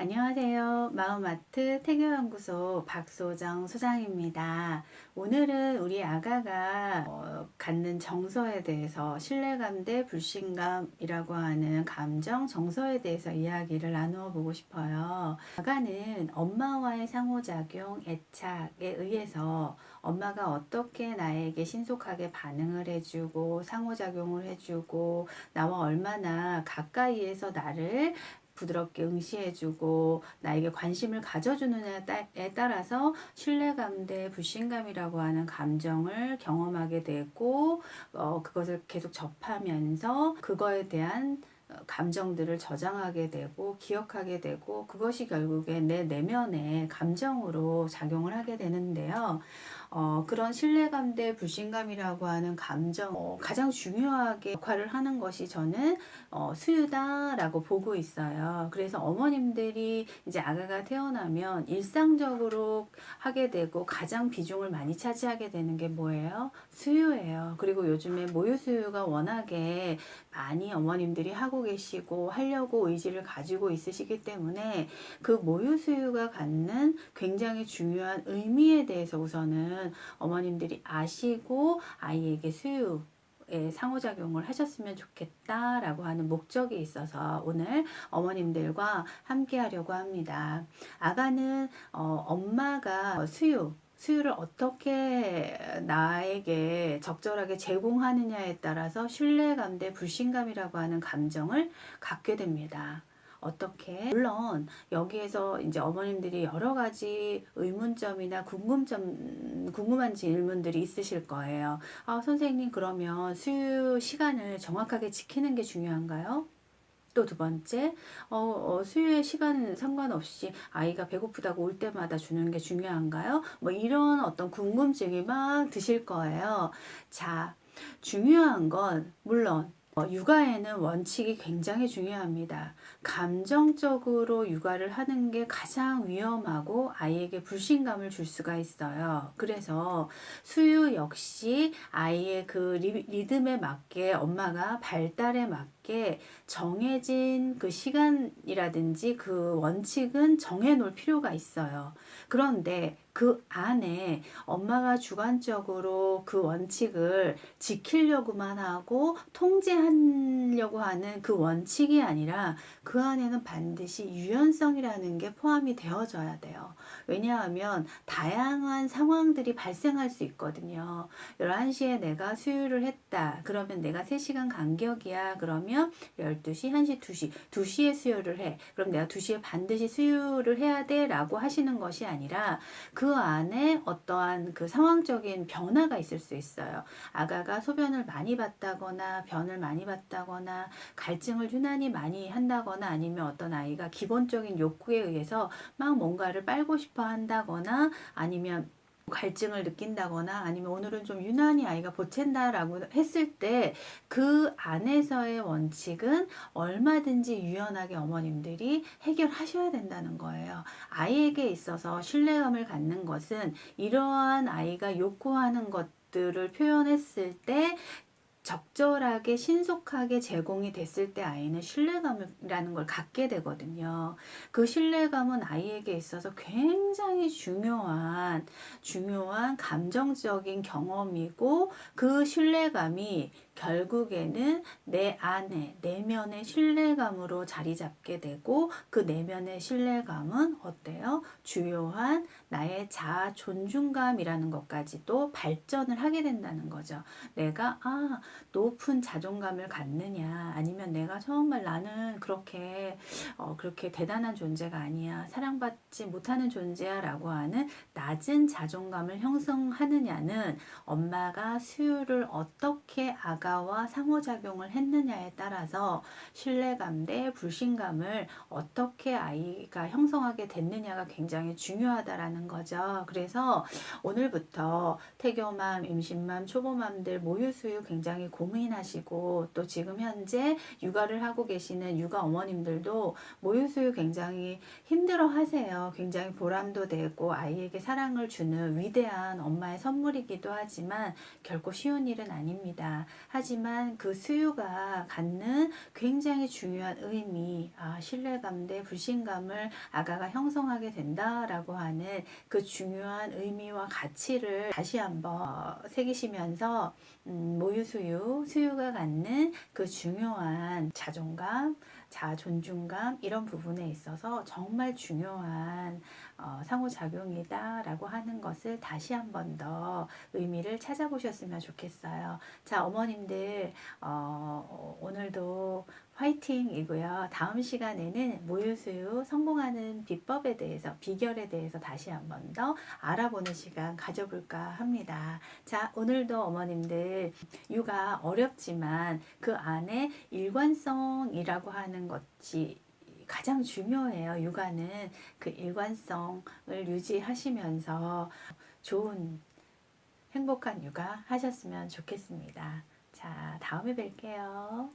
안녕하세요. 마음아트 태교연구소 박소정 소장입니다. 오늘은 우리 아가가 갖는 정서에 대해서 신뢰감 대 불신감이라고 하는 감정 정서에 대해서 이야기를 나누어 보고 싶어요. 아가는 엄마와의 상호작용, 애착에 의해서 엄마가 어떻게 나에게 신속하게 반응을 해주고 상호작용을 해주고 나와 얼마나 가까이에서 나를 부드럽게 응시해주고 나에게 관심을 가져주느냐에 따라서 신뢰감 대 불신감이라고 하는 감정을 경험하게 되고 그것을 계속 접하면서 그거에 대한 감정들을 저장하게 되고 기억하게 되고 그것이 결국에 내 내면의 감정으로 작용을 하게 되는데요. 그런 신뢰감 대 불신감이라고 하는 감정 가장 중요하게 역할을 하는 것이 저는 수유다라고 보고 있어요. 그래서 어머님들이 이제 아가가 태어나면 일상적으로 하게 되고 가장 비중을 많이 차지하게 되는 게 뭐예요? 수유예요. 그리고 요즘에 모유 수유가 워낙에 많이 어머님들이 하고 계시고 하려고 의지를 가지고 있으시기 때문에 그 모유 수유가 갖는 굉장히 중요한 의미에 대해서 우선은 어머님들이 아시고 아이에게 수유 상호작용을 하셨으면 좋겠다라고 하는 목적이 있어서 오늘 어머님들과 함께 하려고 합니다. 아가는 엄마가 수유를 어떻게 나에게 적절하게 제공하느냐에 따라서 신뢰감 대 불신감이라고 하는 감정을 갖게 됩니다. 어떻게? 물론 여기에서 이제 어머님들이 여러 가지 의문점이나 궁금한 질문들이 있으실 거예요. 선생님, 그러면 수유 시간을 정확하게 지키는 게 중요한가요? 또 두 번째, 수유의 시간은 상관없이 아이가 배고프다고 올 때마다 주는 게 중요한가요? 뭐 이런 어떤 궁금증이 막 드실 거예요. 자, 중요한 건 물론 육아에는 원칙이 굉장히 중요합니다. 감정적으로 육아를 하는 게 가장 위험하고 아이에게 불신감을 줄 수가 있어요. 그래서 수유 역시 아이의 그 리듬에 맞게 엄마가 발달에 맞게 정해진 그 시간이라든지 그 원칙은 정해 놓을 필요가 있어요. 그런데 그 안에 엄마가 주관적으로 그 원칙을 지키려고만 하고 통제하려고 하는 그 원칙이 아니라 그 안에는 반드시 유연성이라는 게 포함이 되어져야 돼요. 왜냐하면 다양한 상황들이 발생할 수 있거든요. 11시에 내가 수유를 했다. 그러면 내가 3시간 간격이야. 그러면 12시, 1시, 2시. 2시에 수유를 해. 그럼 내가 2시에 반드시 수유를 해야 돼. 라고 하시는 것이 아니라 그 안에 어떠한 그 상황적인 변화가 있을 수 있어요. 아가가 소변을 많이 봤다거나 변을 많이 봤다거나 갈증을 유난히 많이 한다거나 아니면 어떤 아이가 기본적인 욕구에 의해서 막 뭔가를 빨고 싶어 한다거나 아니면 갈증을 느낀다거나 아니면 오늘은 좀 유난히 아이가 보챈다라고 했을 때 그 안에서의 원칙은 얼마든지 유연하게 어머님들이 해결하셔야 된다는 거예요. 아이에게 있어서 신뢰감을 갖는 것은 이러한 아이가 요구하는 것들을 표현했을 때 적절하게 신속하게 제공이 됐을 때 아이는 신뢰감이라는 걸 갖게 되거든요. 그 신뢰감은 아이에게 있어서 굉장히 중요한 감정적인 경험이고 그 신뢰감이 결국에는 내 안에 내면의 신뢰감으로 자리 잡게 되고 그 내면의 신뢰감은 어때요? 주요한 나의 자아 존중감이라는 것까지도 발전을 하게 된다는 거죠. 내가 높은 자존감을 갖느냐 아니면 내가 정말 나는 그렇게 대단한 존재가 아니야 사랑받지 못하는 존재야 라고 하는 낮은 자존감을 형성하느냐는 엄마가 수유를 어떻게 아가와 상호작용을 했느냐에 따라서 신뢰감 대 불신감을 어떻게 아이가 형성하게 됐느냐가 굉장히 중요하다라는 거죠. 그래서 오늘부터 태교맘, 임신맘, 초보맘들 모유수유 굉장히 고민하시고 또 지금 현재 육아를 하고 계시는 육아 어머님들도 모유수유 굉장히 힘들어 하세요. 굉장히 보람도 되고 아이에게 사랑을 주는 위대한 엄마의 선물이기도 하지만 결코 쉬운 일은 아닙니다. 하지만 그 수유가 갖는 굉장히 중요한 의미, 신뢰감 대 불신감을 아가가 형성하게 된다라고 하는 그 중요한 의미와 가치를 다시 한번 새기시면서 수유가 갖는 그 중요한 자존감, 자존중감 이런 부분에 있어서 정말 중요한 상호작용이다라고 하는 것을 다시 한번 더 의미를 찾아보셨으면 좋겠어요. 자, 어머님들 오늘도 화이팅이고요. 다음 시간에는 모유수유 성공하는 비법에 대해서, 비결에 대해서 다시 한번 더 알아보는 시간 가져볼까 합니다. 자, 오늘도 어머님들 육아 어렵지만 그 안에 일관성이라고 하는 것이 가장 중요해요. 육아는 그 일관성을 유지하시면서 좋은 행복한 육아 하셨으면 좋겠습니다. 자, 다음에 뵐게요.